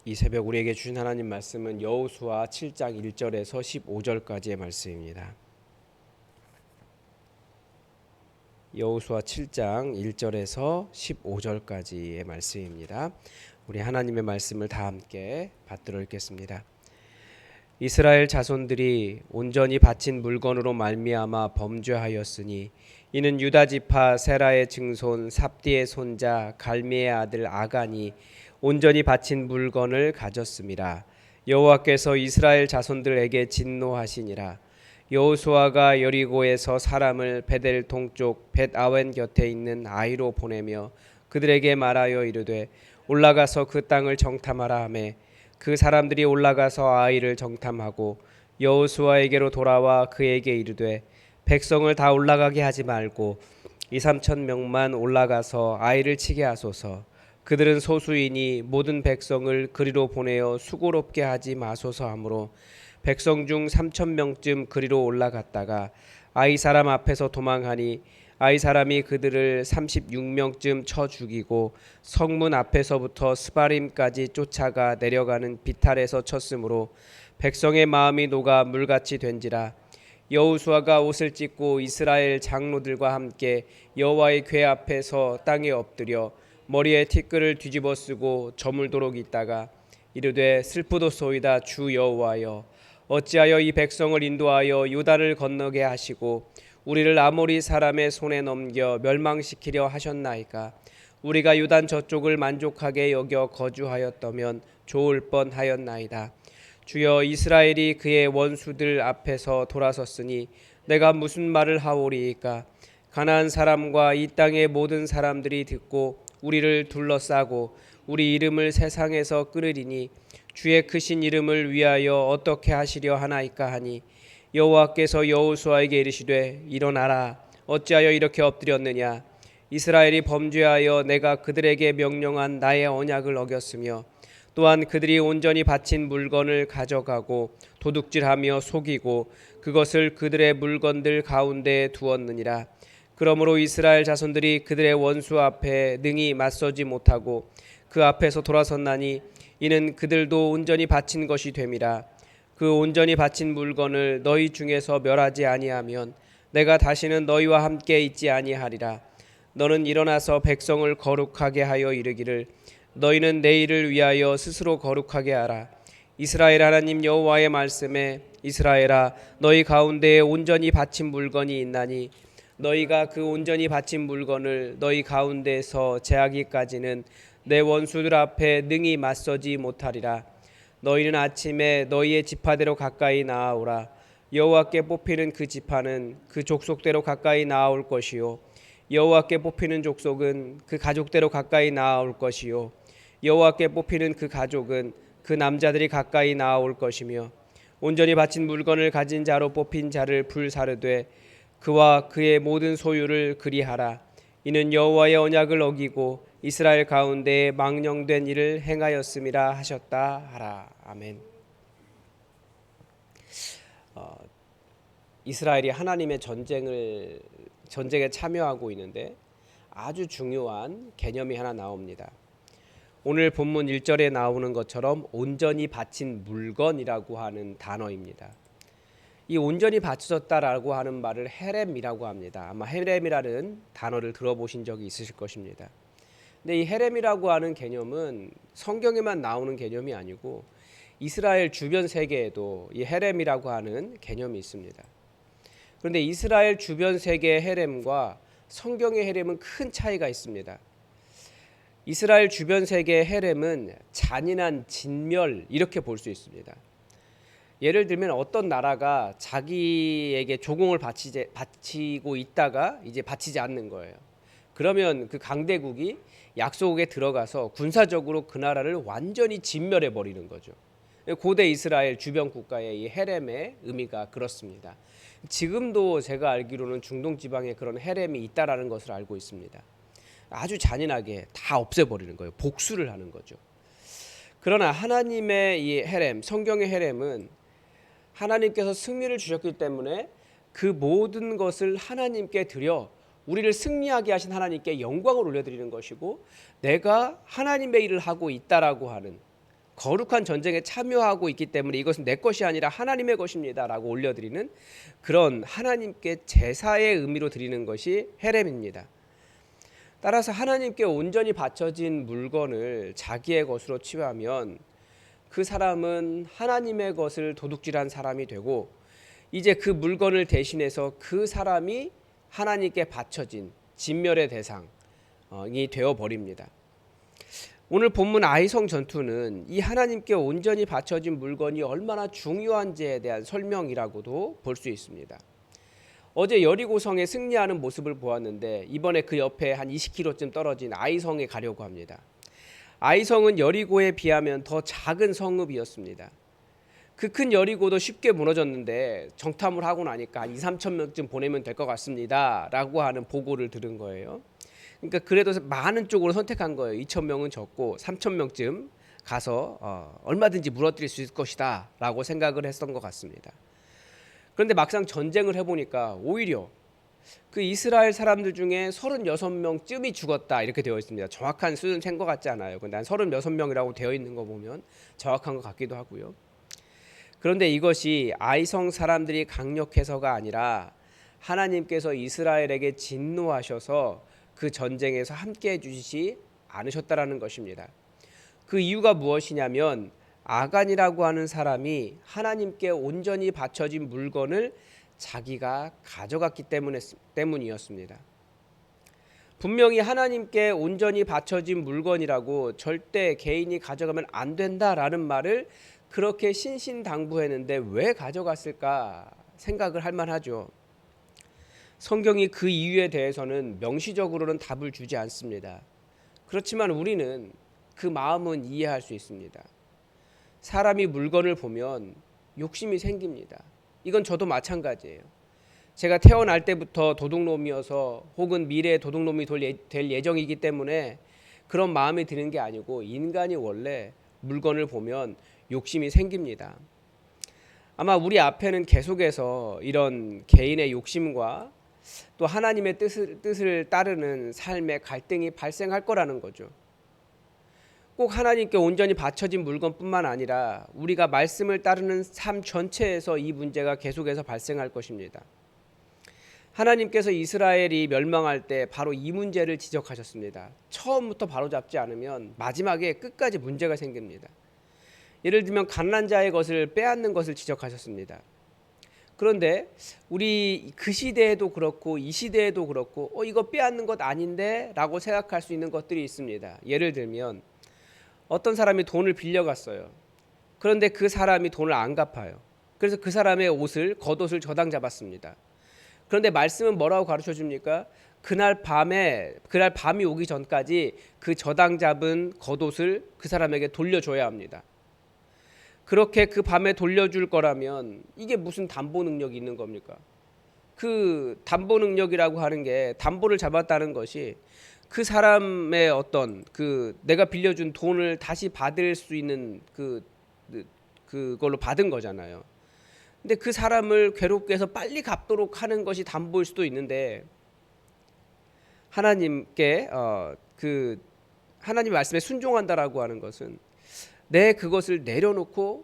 이 새벽 우리에게 주신 하나님 말씀은 여호수아 7장 1절에서 15절까지의 말씀입니다. 여호수아 7장 1절에서 15절까지의 말씀입니다. 우리 하나님의 말씀을 다 함께 받들어 읽겠습니다. 이스라엘 자손들이 온전히 바친 물건으로 말미암아 범죄하였으니 이는 유다 지파 세라의 증손 삽디의 손자 갈미의 아들 아간이 온전히 바친 물건을 가졌음이라. 여호와께서 이스라엘 자손들에게 진노하시니라. 여호수아가 여리고에서 사람을 베델 동쪽 벳아웬 곁에 있는 아이로 보내며 그들에게 말하여 이르되 올라가서 그 땅을 정탐하라 하매 그 사람들이 올라가서 아이를 정탐하고 여호수아에게로 돌아와 그에게 이르되 백성을 다 올라가게 하지 말고 2~3천 명만 올라가서 아이를 치게 하소서. 그들은 소수이니 모든 백성을 그리로 보내어 수고롭게 하지 마소서 하므로 백성 중 3,000명쯤 그리로 올라갔다가 아이 사람 앞에서 도망하니 아이 사람이 그들을 36명쯤 쳐 죽이고 성문 앞에서부터 스바림까지 쫓아가 내려가는 비탈에서 쳤으므로 백성의 마음이 녹아 물같이 된지라. 여호수아가 옷을 찢고 이스라엘 장로들과 함께 여호와의 궤 앞에서 땅에 엎드려 머리에 티끌을 뒤집어 쓰고 저물도록 있다가 이르되 슬프도소이다. 주 여호와여 어찌하여 이 백성을 인도하여 요단을 건너게 하시고 우리를 아모리 사람의 손에 넘겨 멸망시키려 하셨나이까. 우리가 요단 저쪽을 만족하게 여겨 거주하였다면 좋을 뻔하였나이다. 주여 이스라엘이 그의 원수들 앞에서 돌아섰으니 내가 무슨 말을 하오리이까. 가나안 사람과 이 땅의 모든 사람들이 듣고 우리를 둘러싸고 우리 이름을 세상에서 끊으리니 주의 크신 이름을 위하여 어떻게 하시려 하나이까 하니 여호와께서 여호수아에게 이르시되 일어나라. 어찌하여 이렇게 엎드렸느냐. 이스라엘이 범죄하여 내가 그들에게 명령한 나의 언약을 어겼으며 또한 그들이 온전히 바친 물건을 가져가고 도둑질하며 속이고 그것을 그들의 물건들 가운데에 두었느니라. 그러므로 이스라엘 자손들이 그들의 원수 앞에 능히 맞서지 못하고 그 앞에서 돌아섰나니 이는 그들도 온전히 바친 것이 됨이라. 그 온전히 바친 물건을 너희 중에서 멸하지 아니하면 내가 다시는 너희와 함께 있지 아니하리라. 너는 일어나서 백성을 거룩하게 하여 이르기를 너희는 내일을 위하여 스스로 거룩하게 하라. 이스라엘 하나님 여호와의 말씀에 이스라엘아 너희 가운데에 온전히 바친 물건이 있나니 너희가 그 온전히 바친 물건을 너희 가운데서 제하기까지는 내 원수들 앞에 능히 맞서지 못하리라. 너희는 아침에 너희의 지파대로 가까이 나아오라. 여호와께 뽑히는 그 지파는 그 족속대로 가까이 나아올 것이요 여호와께 뽑히는 족속은 그 가족대로 가까이 나아올 것이요 여호와께 뽑히는 그 가족은 그 남자들이 가까이 나아올 것이며 온전히 바친 물건을 가진 자로 뽑힌 자를 불사르되 그와 그의 모든 소유를 그리하라. 이는 여호와의 언약을 어기고 이스라엘 가운데에 망령된 일을 행하였음이라 하셨다 하라. 아멘. 이스라엘이 하나님의 전쟁에 참여하고 있는데 아주 중요한 개념이 하나 나옵니다. 오늘 본문 1절에 나오는 것처럼 온전히 바친 물건이라고 하는 단어입니다. 이 온전히 바쳐졌다라고 하는 말을 헤렘이라고 합니다. 아마 헤렘이라는 단어를 들어보신 적이 있으실 것입니다. 근데 이 헤렘이라고 하는 개념은 성경에만 나오는 개념이 아니고 이스라엘 주변 세계에도 이 헤렘이라고 하는 개념이 있습니다. 그런데 이스라엘 주변 세계의 헤렘과 성경의 헤렘은 큰 차이가 있습니다. 이스라엘 주변 세계의 헤렘은 잔인한 진멸 이렇게 볼 수 있습니다. 예를 들면 어떤 나라가 자기에게 조공을 바치고 있다가 이제 바치지 않는 거예요. 그러면 그 강대국이 약소국에 들어가서 군사적으로 그 나라를 완전히 진멸해 버리는 거죠. 고대 이스라엘 주변 국가의 이 헤렘의 의미가 그렇습니다. 지금도 제가 알기로는 중동 지방에 그런 헤렘이 있다라는 것을 알고 있습니다. 아주 잔인하게 다 없애버리는 거예요. 복수를 하는 거죠. 그러나 하나님의 이 헤렘, 성경의 헤렘은 하나님께서 승리를 주셨기 때문에 그 모든 것을 하나님께 드려 우리를 승리하게 하신 하나님께 영광을 올려드리는 것이고 내가 하나님의 일을 하고 있다라고 하는 거룩한 전쟁에 참여하고 있기 때문에 이것은 내 것이 아니라 하나님의 것입니다라고 올려드리는 그런 하나님께 제사의 의미로 드리는 것이 헤렘입니다. 따라서 하나님께 온전히 바쳐진 물건을 자기의 것으로 취하면 그 사람은 하나님의 것을 도둑질한 사람이 되고, 이제 그 물건을 대신해서 그 사람이 하나님께 바쳐진 진멸의 대상이 되어버립니다. 오늘 본문 아이성 전투는 이 하나님께 온전히 바쳐진 물건이 얼마나 중요한지에 대한 설명이라고도 볼 수 있습니다. 어제 여리고성에 승리하는 모습을 보았는데 이번에 그 옆에 한 20km쯤 떨어진 아이성에 가려고 합니다. 아이성은 여리고에 비하면 더 작은 성읍이었습니다. 그 큰 여리고도 쉽게 무너졌는데 정탐을 하고 나니까 한 2-3천 명쯤 보내면 될 것 같습니다 라고 하는 보고를 들은 거예요. 그러니까 그래도 많은 쪽으로 선택한 거예요. 2,000명은 적고 3,000명쯤 가서 얼마든지 무너뜨릴 수 있을 것이다 라고 생각을 했던 것 같습니다. 그런데 막상 전쟁을 해보니까 오히려 그 이스라엘 사람들 중에 36명쯤이 죽었다 이렇게 되어 있습니다. 정확한 수는 센 것 같지 않아요. 근데 한 36명이라고 되어 있는 거 보면 정확한 것 같기도 하고요. 그런데 이것이 아이성 사람들이 강력해서가 아니라 하나님께서 이스라엘에게 진노하셔서 그 전쟁에서 함께 해주시지 않으셨다라는 것입니다. 그 이유가 무엇이냐면 아간이라고 하는 사람이 하나님께 온전히 바쳐진 물건을 자기가 가져갔기 때문이었습니다. 분명히 하나님께 온전히 바쳐진 물건이라고 절대 개인이 가져가면 안 된다라는 말을 그렇게 신신당부했는데 왜 가져갔을까 생각을 할 만하죠. 성경이 그 이유에 대해서는 명시적으로는 답을 주지 않습니다. 그렇지만 우리는 그 마음은 이해할 수 있습니다. 사람이 물건을 보면 욕심이 생깁니다. 이건 저도 마찬가지예요. 제가 태어날 때부터 도둑놈이어서 혹은 미래에 도둑놈이 될 예정이기 때문에 그런 마음이 드는 게 아니고 인간이 원래 물건을 보면 욕심이 생깁니다. 아마 우리 앞에는 계속해서 이런 개인의 욕심과 또 하나님의 뜻을 따르는 삶의 갈등이 발생할 거라는 거죠. 꼭 하나님께 온전히 바쳐진 물건뿐만 아니라 우리가 말씀을 따르는 삶 전체에서 이 문제가 계속해서 발생할 것입니다. 하나님께서 이스라엘이 멸망할 때 바로 이 문제를 지적하셨습니다. 처음부터 바로잡지 않으면 마지막에 끝까지 문제가 생깁니다. 예를 들면 갓난자의 것을 빼앗는 것을 지적하셨습니다. 그런데 우리 그 시대에도 그렇고 이 시대에도 그렇고 이거 빼앗는 것 아닌데 라고 생각할 수 있는 것들이 있습니다. 예를 들면 어떤 사람이 돈을 빌려갔어요. 그런데 그 사람이 돈을 안 갚아요. 그래서 그 사람의 겉옷을 저당 잡았습니다. 그런데 말씀은 뭐라고 가르쳐 줍니까? 그날 밤이 오기 전까지 그 저당 잡은 겉옷을 그 사람에게 돌려줘야 합니다. 그렇게 그 밤에 돌려줄 거라면 이게 무슨 담보 능력이 있는 겁니까? 그 담보 능력이라고 하는 게 담보를 잡았다는 것이 그 사람의 어떤 내가 빌려준 돈을 다시 받을 수 있는 그걸로 받은 거잖아요. 근데 그 사람을 괴롭게 해서 빨리 갚도록 하는 것이 담보일 수도 있는데 하나님께 하나님 말씀에 순종한다라고 하는 것은 내 그것을 내려놓고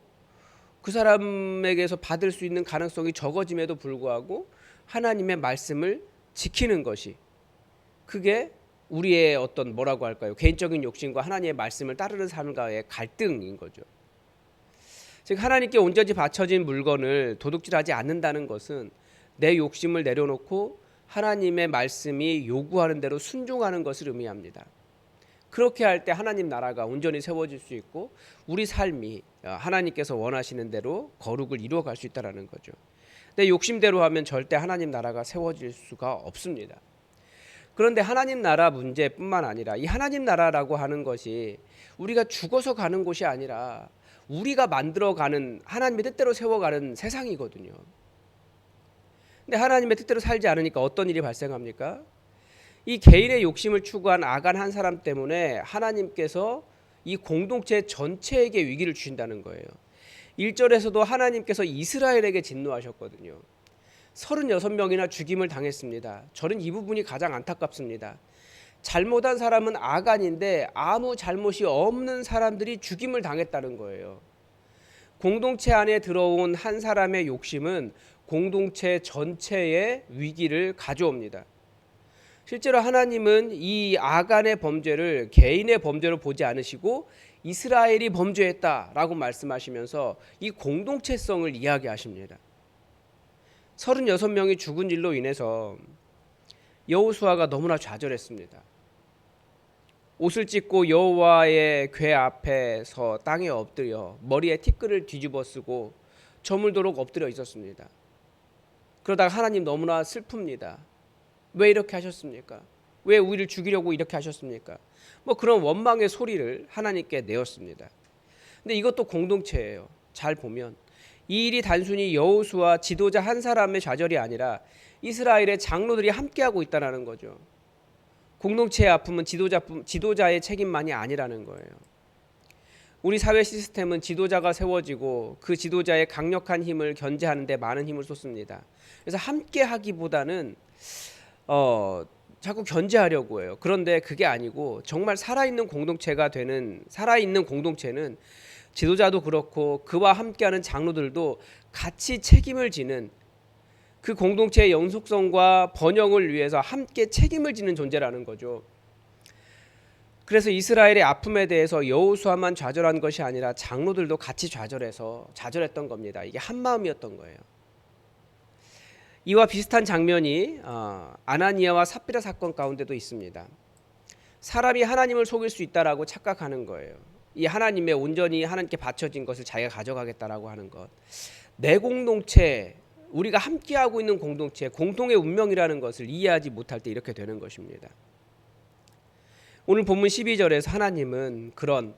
그 사람에게서 받을 수 있는 가능성이 적어짐에도 불구하고 하나님의 말씀을 지키는 것이 그게 우리의 어떤 뭐라고 할까요? 개인적인 욕심과 하나님의 말씀을 따르는 삶과의 갈등인 거죠. 즉 하나님께 온전히 바쳐진 물건을 도둑질하지 않는다는 것은 내 욕심을 내려놓고 하나님의 말씀이 요구하는 대로 순종하는 것을 의미합니다. 그렇게 할 때 하나님 나라가 온전히 세워질 수 있고 우리 삶이 하나님께서 원하시는 대로 거룩을 이루어갈 수 있다는 거죠. 내 욕심대로 하면 절대 하나님 나라가 세워질 수가 없습니다. 그런데 하나님 나라 문제뿐만 아니라 이 하나님 나라라고 하는 것이 우리가 죽어서 가는 곳이 아니라 우리가 만들어가는 하나님의 뜻대로 세워가는 세상이거든요. 근데 하나님의 뜻대로 살지 않으니까 어떤 일이 발생합니까? 이 개인의 욕심을 추구한 아간 한 사람 때문에 하나님께서 이 공동체 전체에게 위기를 주신다는 거예요. 1절에서도 하나님께서 이스라엘에게 진노하셨거든요. 36명이나 죽임을 당했습니다. 저는 이 부분이 가장 안타깝습니다. 잘못한 사람은 아간인데 아무 잘못이 없는 사람들이 죽임을 당했다는 거예요. 공동체 안에 들어온 한 사람의 욕심은 공동체 전체의 위기를 가져옵니다. 실제로 하나님은 이 아간의 범죄를 개인의 범죄로 보지 않으시고 이스라엘이 범죄했다라고 말씀하시면서 이 공동체성을 이야기하십니다. 36명이 죽은 일로 인해서 여호수아가 너무나 좌절했습니다. 옷을 찢고 여호와의 궤 앞에서 땅에 엎드려 머리에 티끌을 뒤집어 쓰고 저물도록 엎드려 있었습니다. 그러다가 하나님 너무나 슬픕니다. 왜 이렇게 하셨습니까? 왜 우리를 죽이려고 이렇게 하셨습니까? 뭐 그런 원망의 소리를 하나님께 내었습니다. 근데 이것도 공동체예요. 잘 보면 이 일이 단순히 여호수아 지도자 한 사람의 좌절이 아니라 이스라엘의 장로들이 함께하고 있다는 거죠. 공동체의 아픔은 지도자의 책임만이 아니라는 거예요. 우리 사회 시스템은 지도자가 세워지고 그 지도자의 강력한 힘을 견제하는 데 많은 힘을 쏟습니다. 그래서 함께 하기보다는 자꾸 견제하려고 해요. 그런데 그게 아니고 정말 살아있는 공동체는 지도자도 그렇고 그와 함께하는 장로들도 같이 책임을 지는, 그 공동체의 영속성과 번영을 위해서 함께 책임을 지는 존재라는 거죠. 그래서 이스라엘의 아픔에 대해서 여호수아만 좌절한 것이 아니라 장로들도 같이 좌절했던 겁니다. 이게 한 마음이었던 거예요. 이와 비슷한 장면이 아나니아와 삽비라 사건 가운데도 있습니다. 사람이 하나님을 속일 수 있다라고 착각하는 거예요. 이 하나님의 온전히 하나님께 바쳐진 것을 자기가 가져가겠다라고 하는 것. 내 공동체, 우리가 함께하고 있는 공동체, 공통의 운명이라는 것을 이해하지 못할 때 이렇게 되는 것입니다. 오늘 본문 12절에서 하나님은 그런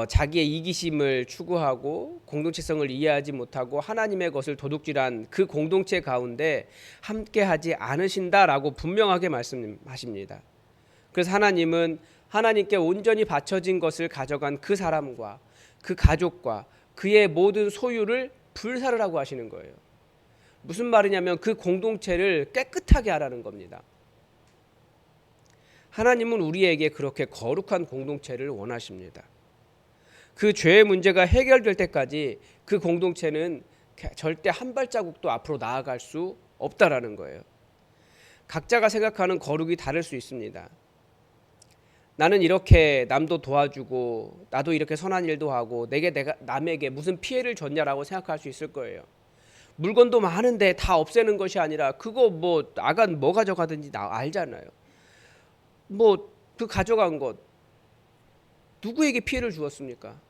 자기의 이기심을 추구하고 공동체성을 이해하지 못하고 하나님의 것을 도둑질한 그 공동체 가운데 함께하지 않으신다라고 분명하게 말씀하십니다. 그래서 하나님은 하나님께 온전히 바쳐진 것을 가져간 그 사람과 그 가족과 그의 모든 소유를 불사를 하고 하시는 거예요. 무슨 말이냐면 그 공동체를 깨끗하게 하라는 겁니다. 하나님은 우리에게 그렇게 거룩한 공동체를 원하십니다. 그 죄의 문제가 해결될 때까지 그 공동체는 절대 한 발자국도 앞으로 나아갈 수 없다라는 거예요. 각자가 생각하는 거룩이 다를 수 있습니다. 나는 이렇게 남도 도와주고 나도 이렇게 선한 일도 하고 내가 남에게 무슨 피해를 줬냐라고 생각할 수 있을 거예요. 물건도 많은데 다 없애는 것이 아니라 그거 뭐 아간 뭐 가져가든지 나 알잖아요. 뭐 그 가져간 것 누구에게 피해를 주었습니까?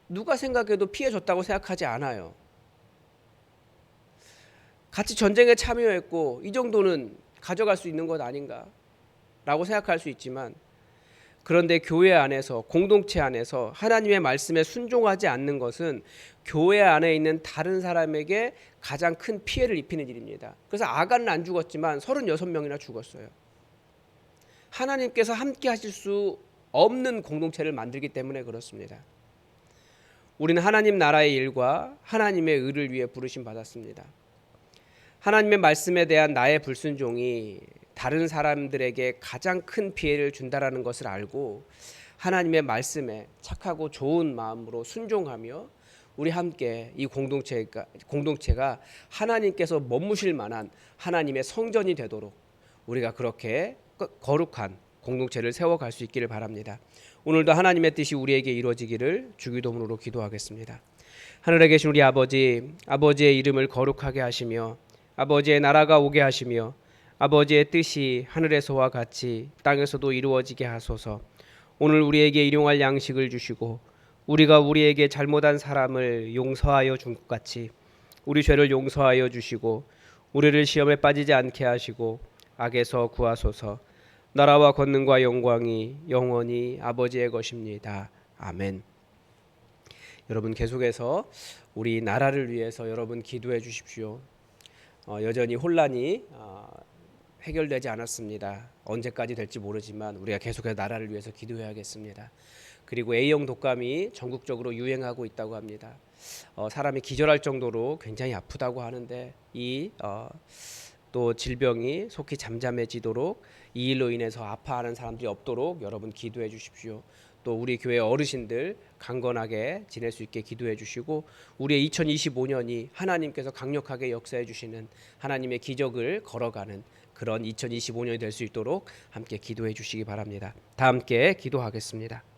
누가 생각해도 피해 줬다고 생각하지 않아요. 같이 전쟁에 참여했고 이 정도는 가져갈 수 있는 것 아닌가 라고 생각할 수 있지만, 그런데 교회 안에서, 공동체 안에서 하나님의 말씀에 순종하지 않는 것은 교회 안에 있는 다른 사람에게 가장 큰 피해를 입히는 일입니다. 그래서 아간은 안 죽었지만 36명이나 죽었어요. 하나님께서 함께 하실 수 없는 공동체를 만들기 때문에 그렇습니다. 우리는 하나님 나라의 일과 하나님의 의를 위해 부르심 받았습니다. 하나님의 말씀에 대한 나의 불순종이 다른 사람들에게 가장 큰 피해를 준다라는 것을 알고 하나님의 말씀에 착하고 좋은 마음으로 순종하며 우리 함께 이 공동체가 하나님께서 머무실 만한 하나님의 성전이 되도록 우리가 그렇게 거룩한 공동체를 세워갈 수 있기를 바랍니다. 오늘도 하나님의 뜻이 우리에게 이루어지기를 주기도문으로 기도하겠습니다. 하늘에 계신 우리 아버지, 아버지의 이름을 거룩하게 하시며 아버지의 나라가 오게 하시며 아버지의 뜻이 하늘에서와 같이 땅에서도 이루어지게 하소서. 오늘 우리에게 일용할 양식을 주시고 우리가 우리에게 잘못한 사람을 용서하여 준 것 같이 우리 죄를 용서하여 주시고 우리를 시험에 빠지지 않게 하시고 악에서 구하소서. 나라와 권능과 영광이 영원히 아버지의 것입니다. 아멘. 여러분 계속해서 우리 나라를 위해서 여러분 기도해 주십시오. 여전히 혼란이 해결되지 않았습니다. 언제까지 될지 모르지만 우리가 계속해서 나라를 위해서 기도해야겠습니다. 그리고 A형 독감이 전국적으로 유행하고 있다고 합니다. 사람이 기절할 정도로 굉장히 아프다고 하는데 이 또 질병이 속히 잠잠해지도록 이 일로 인해서 아파하는 사람들이 없도록 여러분 기도해 주십시오. 또 우리 교회 어르신들 강건하게 지낼 수 있게 기도해 주시고 우리의 2025년이 하나님께서 강력하게 역사해 주시는 하나님의 기적을 걸어가는 그런 2025년이 될 수 있도록 함께 기도해 주시기 바랍니다. 다 함께 기도하겠습니다.